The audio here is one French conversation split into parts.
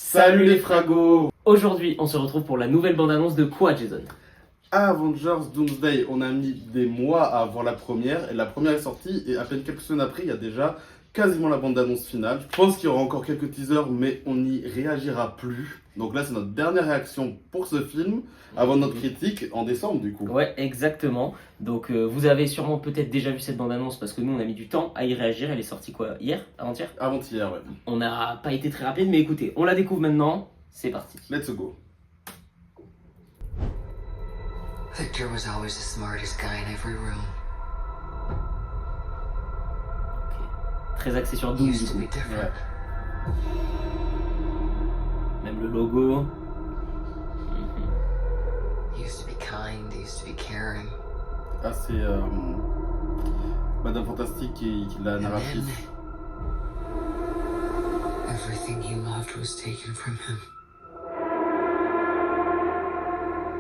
Salut les fragos! Aujourd'hui, on se retrouve pour la nouvelle bande-annonce de quoi, Jason? Avengers Doomsday, on a mis des mois à voir la première, et la première est sortie, et à peine quelques semaines après, il y a déjà quasiment la bande-annonce finale. Je pense qu'il y aura encore quelques teasers, mais on n'y réagira plus. Donc là, c'est notre dernière réaction pour ce film, avant notre critique, en décembre du coup. Ouais, exactement. Donc vous avez sûrement peut-être déjà vu cette bande-annonce parce que nous, on a mis du temps à y réagir. Elle est sortie quoi? Hier? Avant-hier? Avant-hier, ouais. On n'a pas été très rapide, mais écoutez, on la découvre maintenant. C'est parti. Let's go. Victor was always the smartest guy in every room. Ok. Très axé sur He Doom, du used to coup. be different. Ouais. Même le logo. Mhm. He used to be kind, he used to be caring. Ah, c'est Madame Fantastique qui est la And then narratrice. everything he loved was taken from him.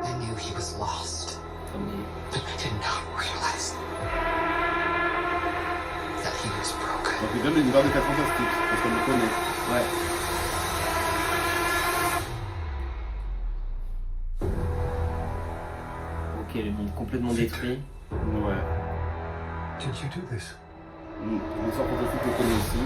I knew he was lost, Comme des- but I did not realize that he was broken. Donc il vient de l'univers des 4 Fantastiques, parce qu'on le connaît. Ouais. Ok, le monde complètement détruit. Ouais. Did you do this? L'histoire fantastique, on le connaît aussi.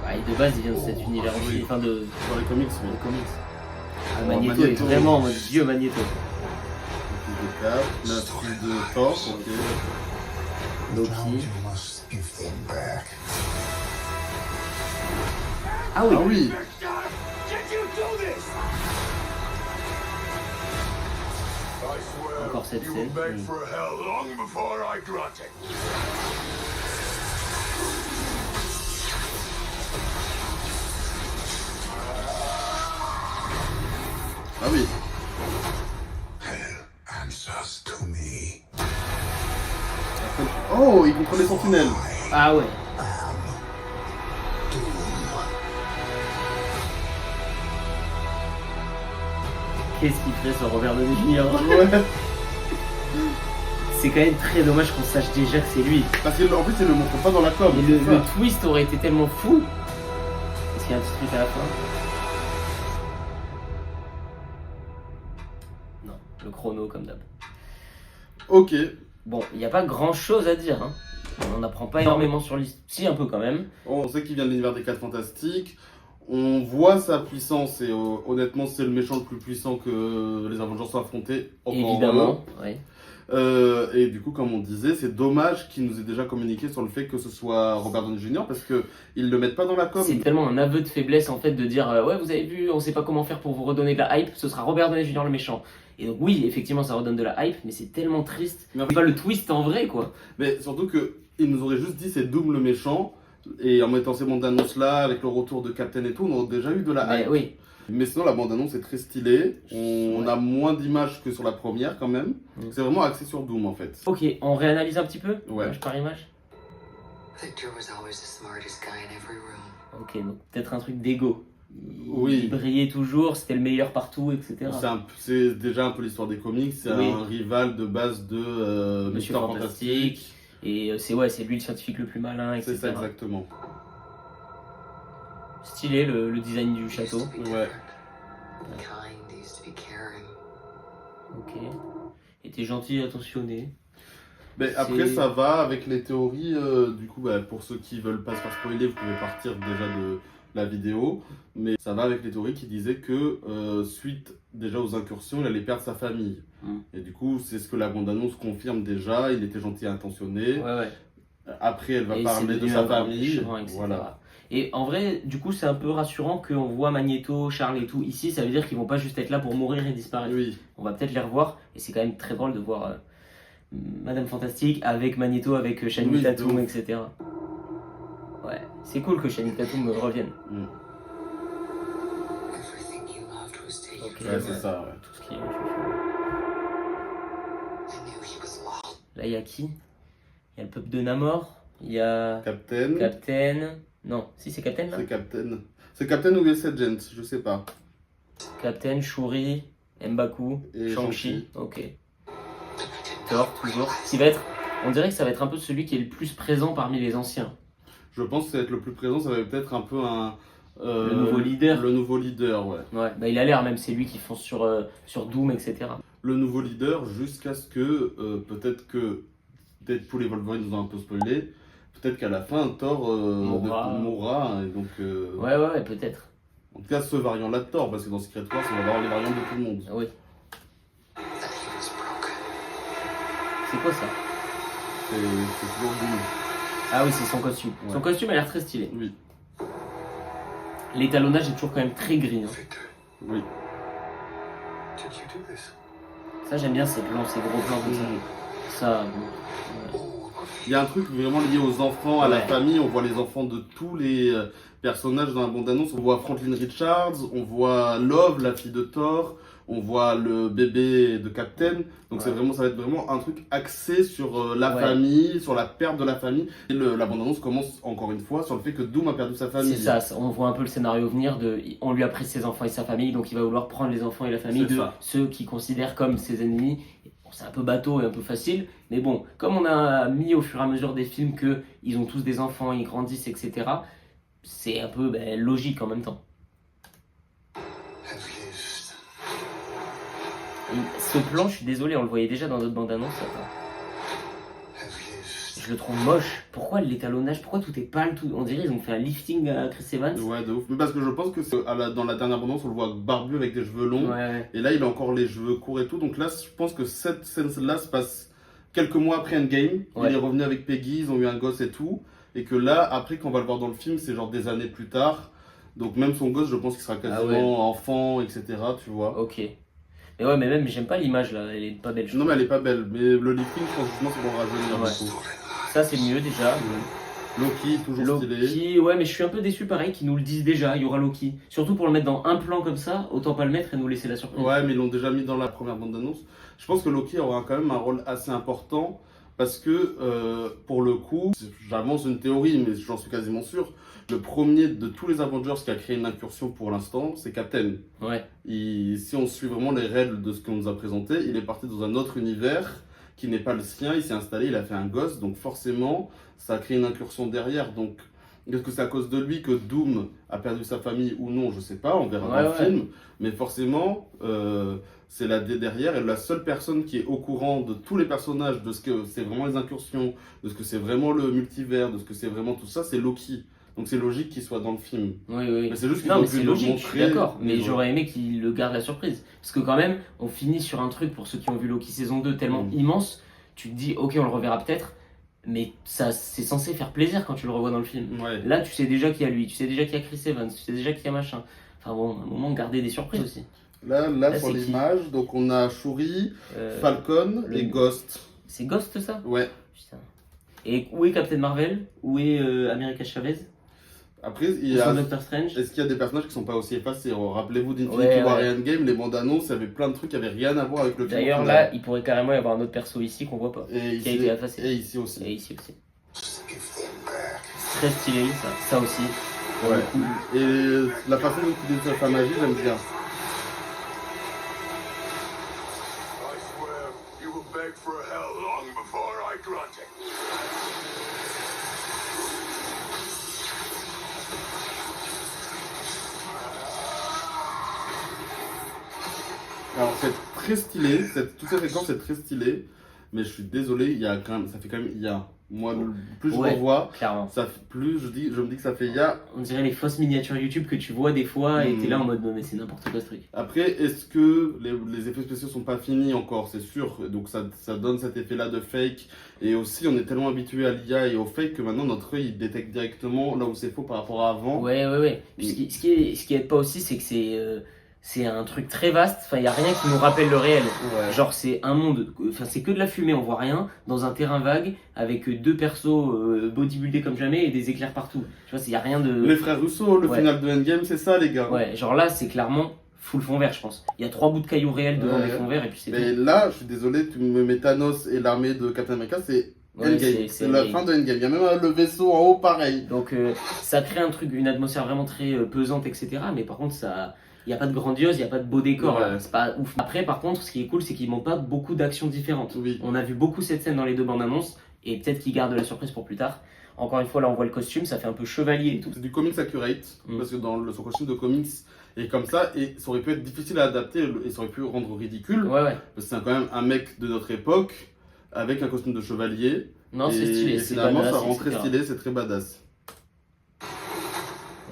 Bah, et de base, il vient de cet univers aussi, enfin de Dans les comics, oui. comics. Ah, Oh, Magneto, Magneto. est vraiment en mode vieux Magneto. Le fils de Cap, la fille de Thor, ok. Loki. You must give them back. Ah oui, Ah oui! encore cette scène. Ah oui! Hell answers to me. Oh, il comprend les sentinelles! Ah ouais. Qu'est-ce qu'il fait ce Robert Downey Jr. Ouais! C'est quand même très dommage qu'on sache déjà que c'est lui. Parce qu'en plus, il le montre pas dans la com. Mais c'est le ça. twist aurait été tellement fou. Est-ce qu'il y a un petit truc à la fin? Non, le chrono comme d'hab. Ok. Bon, il n'y a pas grand chose à dire. Hein. On n'apprend pas énormément sur l'histoire. Si, un peu quand même. On sait qu'il vient de l'univers des 4 Fantastiques. On voit sa puissance et honnêtement, c'est le méchant le plus puissant que les Avengers sont affrontés. Encore Évidemment. Ouais. Et du coup, comme on disait, c'est dommage qu'il nous ait déjà communiqué sur le fait que ce soit Robert Downey Jr. parce que ils le mettent pas dans la com. C'est tellement un aveu de faiblesse en fait de dire ouais, vous avez vu, on sait pas comment faire pour vous redonner de la hype, ce sera Robert Downey Jr. le méchant. Et donc oui, effectivement, ça redonne de la hype, mais c'est tellement triste. Mais en C'est fait- pas le twist en vrai quoi. Mais surtout que ils nous auraient juste dit c'est Doom le méchant. Et en mettant ces bandes annonces là, avec le retour de Captain et tout, on aurait déjà eu de la Mais hype. oui. Mais sinon, la bande annonce est très stylée. On Ouais. a moins d'images que sur la première quand même. Mm. C'est vraiment axé sur Doom en fait. Ok, on réanalyse un petit peu. Ouais. Image par image. Victor was always the smartest guy in every room. Ok, donc peut-être un truc d'ego. Oui. Il brillait toujours, c'était le meilleur partout, etc. C'est déjà un peu l'histoire des comics. C'est Oui. un rival de base de Monsieur Mr. Fantastique. Et c'est lui le scientifique le plus malin, etc. C'est ça exactement. Stylé le design du He used château. to be Ouais. different. Kind, he used to be caring. Ok. Il était gentil et attentionné. Mais après, C'est- ça va avec les théories. Du coup, bah, pour ceux qui veulent pas se faire spoiler, vous pouvez partir déjà de la vidéo. Mais ça va avec les théories qui disaient que suite déjà aux incursions, il allait perdre sa famille. Mm. Et du coup, c'est ce que la bande-annonce confirme déjà. Il était gentil et intentionné. Ouais, ouais. Après, elle va Et parler c'est de devenu sa un grand famille. méchant, etc. Voilà. Et en vrai, du coup, c'est un peu rassurant qu'on voit Magneto, Charles et tout ici. Ça veut dire qu'ils vont pas juste être là pour mourir et disparaître. Oui. On va peut-être les revoir. Et c'est quand même très drôle de voir Madame Fantastique avec Magneto, avec Channing Oui, de Tatum, ouf. etc. Ouais, c'est cool que Channing Tatum revienne. Mm. Everything he loved was taken Ok, from Ouais, him. c'est ça, ouais. Tout ce qui est... I knew he was lost. Là, il y a qui? Il y a le peuple de Namor. Il y a Captain. Captain. Non, si c'est Captain là. C'est Captain. C'est Captain ou US Agent, je sais pas. Captain, Shuri, M'Baku, Et Shang-Chi. Shang-Chi. Ok. But I did Thor, not toujours. realize Qui va être, on dirait que ça va être un peu celui qui est le plus présent parmi les anciens. Je pense que ça va être le plus présent. Ça va être peut-être un peu Le nouveau leader. Le nouveau leader, ouais. Ouais, bah il a l'air même, c'est lui qui fonce sur Doom, etc. Le nouveau leader jusqu'à ce que peut-être que Deadpool et Wolverine nous ont un peu spoilé. Peut-être qu'à la fin, Thor mourra. Et donc, Ouais, peut-être. en tout cas, ce variant-là de Thor, parce que dans Secret Wars, on va avoir les variantes de tout le monde. Oui. That he was broken. C'est quoi ça? C'est toujours Doom. Ah oui, c'est son costume. Ouais. Son costume a l'air très stylé. Oui, L'étalonnage est toujours quand même très gris. Hein. Victor, oui. did you do this? Ça, j'aime bien ces plans, ces gros plans comme ça. Ça, bon. Il y a un truc vraiment lié aux enfants, à la Ouais. famille. On voit les enfants de tous les personnages dans la bande-annonce. On voit Franklin Richards, on voit Love, la fille de Thor, on voit le bébé de Captain. Donc Ouais. c'est vraiment, ça va être vraiment un truc axé sur la Ouais. famille, sur la perte de la famille. Et la bande-annonce commence encore une fois sur le fait que Doom a perdu sa famille. C'est ça, on voit un peu le scénario venir on lui a pris ses enfants et sa famille, donc il va vouloir prendre les enfants et la famille C'est de ça. ceux qu'il considère comme ses ennemis. Bon, c'est un peu bateau et un peu facile, mais bon, comme on a mis au fur et à mesure des films que ils ont tous des enfants, ils grandissent, etc., c'est un peu logique en même temps. Have lived. Et ce plan, je suis désolé, on le voyait déjà dans d'autres bandes annonces. Have lived. Je le trouve moche. Pourquoi l'étalonnage? Pourquoi tout est pâle? On dirait qu'ils ont fait un lifting à Chris Evans. Ouais, de ouf. Mais parce que je pense que dans la dernière bande-annonce, on le voit barbu avec des cheveux longs. Ouais. Et là, il a encore les cheveux courts et tout. Donc là, je pense que cette scène-là se passe quelques mois après Endgame. Ouais. Il est revenu avec Peggy, ils ont eu un gosse et tout. Et que là, après, quand on va le voir dans le film, c'est genre des années plus tard. Donc même son gosse, je pense qu'il sera quasiment Ah ouais. enfant, etc. Tu vois. Ok. Mais ouais, mais même, j'aime pas l'image là, elle est pas belle. Je Non, trouve. mais elle est pas belle. Mais le lifting, je pense justement, c'est pour rajeunir Ouais. beaucoup. Ça, c'est mieux déjà. Loki, toujours stylé. Loki, ouais, mais je suis un peu déçu pareil qu'ils nous le disent déjà, il y aura Loki. Surtout pour le mettre dans un plan comme ça, autant pas le mettre et nous laisser la surprise. Ouais, mais ils l'ont déjà mis dans la première bande-annonce. Je pense que Loki aura quand même un rôle assez important parce que, pour le coup, j'avance une théorie, mais j'en suis quasiment sûr, le premier de tous les Avengers qui a créé une incursion pour l'instant, c'est Captain. Ouais. Si on suit vraiment les règles de ce qu'on nous a présenté, il est parti dans un autre univers qui n'est pas le sien, il s'est installé, il a fait un gosse, donc forcément, ça a créé une incursion derrière. Donc, est-ce que c'est à cause de lui que Doom a perdu sa famille ou non? Je sais pas, on verra dans le Ouais. film. Mais forcément, c'est la derrière, et la seule personne qui est au courant de tous les personnages, de ce que c'est vraiment les incursions, de ce que c'est vraiment le multivers, de ce que c'est vraiment tout ça, c'est Loki. Donc c'est logique qu'il soit dans le film. Oui. Mais c'est juste qu'ils Non, ont mais pu c'est le logique, je suis montrer. d'accord. Mais Ouais. j'aurais aimé qu'ils le gardent la surprise. Parce que quand même, on finit sur un truc pour ceux qui ont vu Loki saison 2 tellement immense, tu te dis, ok, on le reverra peut-être, mais ça c'est censé faire plaisir quand tu le revois dans le film. Ouais. Là, tu sais déjà qu'il y a lui, tu sais déjà qu'il y a Chris Evans, tu sais déjà qu'il y a machin. Enfin bon, à un moment, garder des surprises aussi. Là Là, sur c'est qui l'image, donc on a Shuri, Euh, Falcon le- et Ghost. C'est Ghost ça? Ouais. Putain. Et où est Captain Marvel? Où est America Chavez? Après, Où sont Doctor Strange? est-ce qu'il y a des personnages qui sont pas aussi effacés? Rappelez-vous d'Infinity Ouais, War ouais. et Endgame, les bandes annonces, il y avait plein de trucs qui avaient rien à voir avec le film. D'ailleurs, final. là, il pourrait carrément y avoir un autre perso ici qu'on voit pas. et qui a été effacé. Et ici aussi. Et ici aussi. Give them back. Très stylé, ça aussi. Ouais. Et la façon dont il utilise sa magie, j'aime bien. I swear you will beg for hell long before I grant it. Alors c'est très stylé, toute cette séquence est très stylée, mais je suis désolé, il y a quand même, ça fait quand même moi plus je Ouais. revois, Clairement. plus je me dis que ça fait ya. On dirait les fausses miniatures YouTube que tu vois des fois et Mhm. t'es là en mode non mais c'est n'importe quoi ce truc. Après, est-ce que les effets spéciaux sont pas finis encore? C'est sûr, donc ça donne cet effet-là de fake. Et aussi, on est tellement habitué à l'IA et au fake que maintenant notre œil il détecte directement là où c'est faux par rapport à avant. Ouais. Puis ce qui aide pas aussi, c'est que c'est un truc très vaste. Enfin, il y a rien qui nous rappelle le réel. Ouais. Genre, c'est un monde, enfin, c'est que de la fumée, on voit rien, dans un terrain vague, avec deux persos bodybuildés comme jamais et des éclairs partout. Tu vois, il y a rien de. Les frères Russo, le Ouais. final de Endgame, c'est ça les gars. Ouais, genre là, c'est clairement full fond vert, je pense. Il y a 3 bouts de cailloux réels devant Ouais. des fonds verts et puis c'est Mais tout. là, je suis désolé, tu me mets Thanos et l'armée de Captain America, c'est Ouais, Endgame. C'est la Endgame. fin de Endgame. Il y a même le vaisseau en haut, pareil. Donc ça crée un truc, une atmosphère vraiment très pesante, etc. Mais par contre, il n'y a pas de grandiose, il n'y a pas de beau décor, là. Ouais. C'est pas ouf. Après, par contre, ce qui est cool, c'est qu'ils n'ont pas beaucoup d'actions différentes. Oui. On a vu beaucoup cette scène dans les deux bandes annonces, et peut-être qu'ils gardent la surprise pour plus tard. Encore une fois, là on voit le costume, ça fait un peu chevalier et tout. C'est du comics accurate, parce que son costume de comics est comme ça, et ça aurait pu être difficile à adapter, et ça aurait pu rendre ridicule, Ouais, parce que c'est quand même un mec de notre époque, avec un costume de chevalier. Non, c'est stylé, Et c'est finalement, badass, ça rend très etc. stylé, c'est très badass.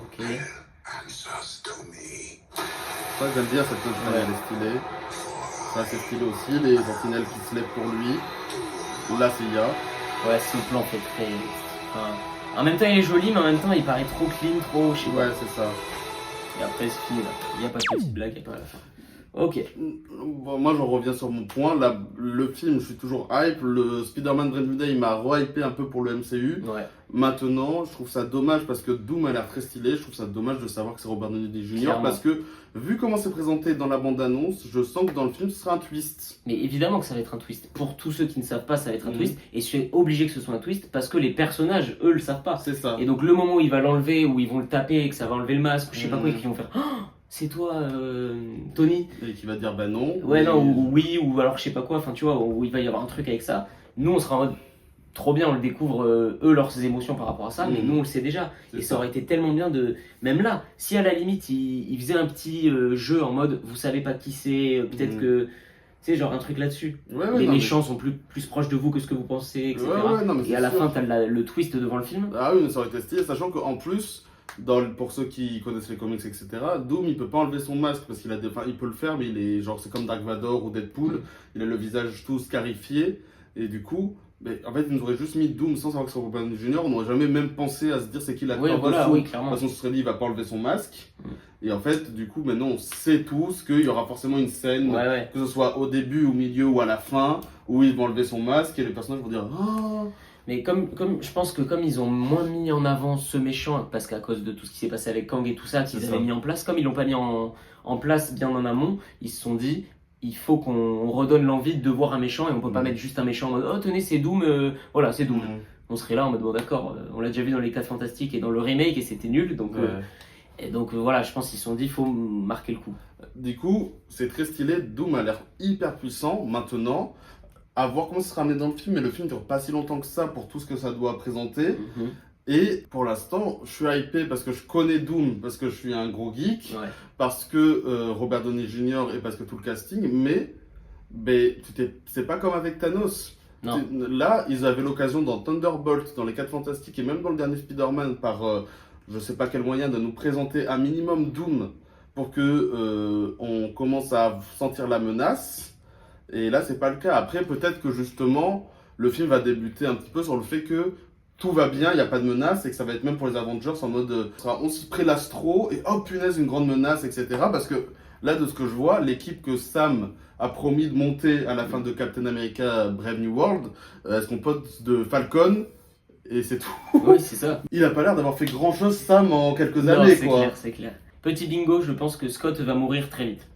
Ok. Answers to me. Ça, j'aime bien cette tenue, elle est stylée. Ça, c'est stylé aussi, les sentinelles qui se lèvent pour lui. La CIA. Ouais, ce plan fait très. Enfin, en même temps, il est joli, mais en même temps, il paraît trop clean, trop. Je sais pas. Ouais, c'est ça. Et après, c'est fini là. Il n'y a pas de petite blague, il n'y a pas à la fin. Ok. Bon, moi, j'en reviens sur mon point. Là, le film, je suis toujours hype. Le Spider-Man Brand New Day, il m'a re-hypé un peu pour le MCU. Ouais. Maintenant, je trouve ça dommage parce que Doom a l'air très stylé. Je trouve ça dommage de savoir que c'est Robert Downey Jr. Clairement. Parce que, vu comment c'est présenté dans la bande-annonce, je sens que dans le film, ce sera un twist. Mais évidemment que ça va être un twist. Pour tous ceux qui ne savent pas, ça va être un Mhm. twist. Et c'est obligé que ce soit un twist parce que les personnages, eux, le savent pas. C'est ça. Et donc, le moment où il va l'enlever, où ils vont le taper, et que ça va enlever le masque, ou je sais pas quoi, et Mhm. qu'ils vont faire Oh, c'est toi, Tony. Et qui va dire bah non. Ouais, Et- non, ou oui, ou alors je sais pas quoi, enfin tu vois, où il va y avoir un truc avec ça. Nous, on sera en mode trop bien, on le découvre, eux, leurs émotions par rapport à ça, mais Mhm. nous, on le sait déjà. C'est Et ça aurait été tellement bien de. Même là, si à la limite, il faisait un petit jeu en mode vous savez pas qui c'est, peut-être Mhm. que. Tu sais, genre un truc là-dessus. Ouais, Les non, mais- méchants sont plus proches de vous que ce que vous pensez, etc. Ouais, non, mais Et c'est à la sûr. fin, t'as le twist devant le film. Ah oui, mais ça aurait été stylé, sachant qu'en plus, pour ceux qui connaissent les comics, etc., Doom il peut pas enlever son masque parce qu'il a enfin, il peut le faire, mais il est genre, c'est comme Dark Vador ou Deadpool, il a le visage tout scarifié, et du coup, mais, en fait, ils nous auraient juste mis Doom sans savoir que c'est Robert Downey Jr., on n'aurait jamais même pensé à se dire c'est qui l'acteur Oui, voilà, dessous. oui, De clairement. toute façon, on se serait dit il va pas enlever son masque, et en fait, du coup, maintenant on sait tous qu'il y aura forcément une scène, Ouais, ouais. que ce soit au début, au milieu ou à la fin, où ils vont enlever son masque, et les personnages vont dire ah. Mais comme je pense que comme ils ont moins mis en avant ce méchant, parce qu'à cause de tout ce qui s'est passé avec Kang et tout ça, qu'ils C'est avaient ça. mis en place, comme ils l'ont pas mis en place bien en amont, ils se sont dit, il faut qu'on redonne l'envie de voir un méchant et on peut pas Mhm. mettre juste un méchant en mode, oh tenez c'est Doom, voilà c'est Doom. Mhm. On serait là en mode, bon d'accord, on l'a déjà vu dans les 4 Fantastiques et dans le remake et c'était nul, donc, voilà, je pense qu'ils se sont dit, il faut marquer le coup. Du coup, c'est très stylé. Doom a l'air hyper puissant. Maintenant, à voir comment ça sera amené dans le film. Mais le film dure pas si longtemps que ça pour tout ce que ça doit présenter. Mhm. Et pour l'instant, je suis hypé parce que je connais Doom, parce que je suis un gros geek, Ouais. parce que Robert Downey Jr. et parce que tout le casting. Mais c'est pas comme avec Thanos. Non. Là, ils avaient l'occasion dans Thunderbolt, dans les 4 Fantastiques et même dans le dernier Spider-Man par je sais pas quel moyen de nous présenter un minimum Doom pour que on commence à sentir la menace. Et là, c'est pas le cas. Après, peut-être que justement, le film va débuter un petit peu sur le fait que tout va bien, il n'y a pas de menace et que ça va être même pour les Avengers en mode on s'y prélastro et oh punaise, une grande menace, etc. Parce que là, de ce que je vois, l'équipe que Sam a promis de monter à la fin de Captain America Brave New World, est-ce qu'on pote de Falcon et c'est tout. Oui, c'est ça. Il a pas l'air d'avoir fait grand chose, Sam, en quelques Non, années, c'est quoi. clair, c'est clair. Petit bingo, je pense que Scott va mourir très vite.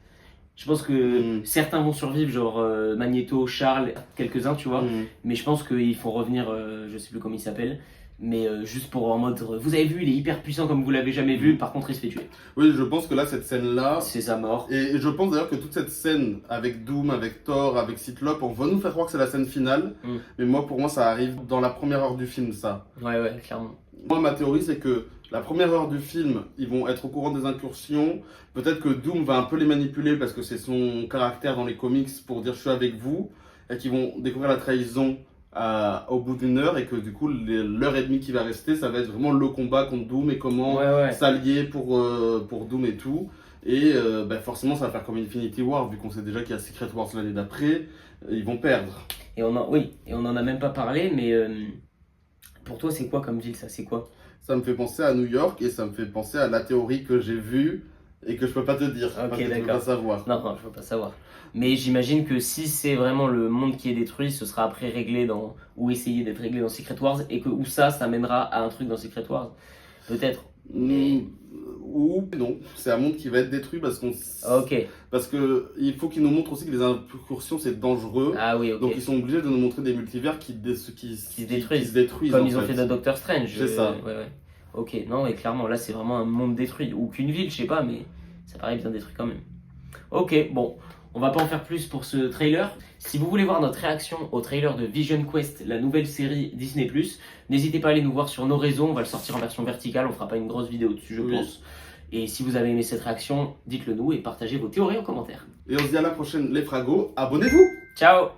Je pense que certains vont survivre, genre Magneto, Charles, quelques-uns, tu vois. Mm. Mais je pense qu'ils font revenir, je sais plus comment il s'appelle, mais juste pour en mode, vous avez vu, il est hyper puissant comme vous l'avez jamais vu, par contre il se fait tuer. Oui, je pense que là, cette scène-là. C'est sa mort. Et je pense d'ailleurs que toute cette scène avec Doom, avec Thor, avec Cyclope, on va nous faire croire que c'est la scène finale. Mm. Mais moi, pour moi, ça arrive dans la première heure du film, ça. Ouais, clairement. Moi, ma théorie, c'est que la première heure du film, ils vont être au courant des incursions. Peut-être que Doom va un peu les manipuler parce que c'est son caractère dans les comics pour dire je suis avec vous. Et qu'ils vont découvrir la trahison au bout d'une heure. Et que du coup, l'heure et demie qui va rester, ça va être vraiment le combat contre Doom et comment Ouais. s'allier pour Doom et tout. Et forcément, ça va faire comme Infinity War, vu qu'on sait déjà qu'il y a Secret Wars l'année d'après. Ils vont perdre. Et on en a même pas parlé, mais pour toi, c'est quoi comme ville, ça? C'est quoi? Ça me fait penser à New York et ça me fait penser à la théorie que j'ai vue et que je peux pas te dire. Ok, parce que tu peux d'accord. pas savoir. Non, je veux pas savoir. Mais j'imagine que si c'est vraiment le monde qui est détruit, ce sera après réglé ou essayer d'être réglé dans Secret Wars, et que où ça mènera à un truc dans Secret Wars. Peut-être. Ou non, c'est un monde qui va être détruit parce Ok. parce que il faut qu'ils nous montrent aussi que les incursions c'est dangereux. Ah oui, ok. Donc ils sont obligés de nous montrer des multivers qui se détruisent. se détruisent. Comme en ils ont fait dans Doctor Strange. C'est ça. Ouais. Ok, non, et clairement, là, c'est vraiment un monde détruit. Ou qu'une ville, je sais pas, mais ça paraît bien détruit quand même. Ok, bon. On va pas en faire plus pour ce trailer. Si vous voulez voir notre réaction au trailer de Vision Quest, la nouvelle série Disney+, n'hésitez pas à aller nous voir sur nos réseaux. On va le sortir en version verticale. On fera pas une grosse vidéo dessus, je pense. Et si vous avez aimé cette réaction, dites-le nous et partagez vos théories en commentaire. Et on se dit à la prochaine les fragos, abonnez-vous. Ciao!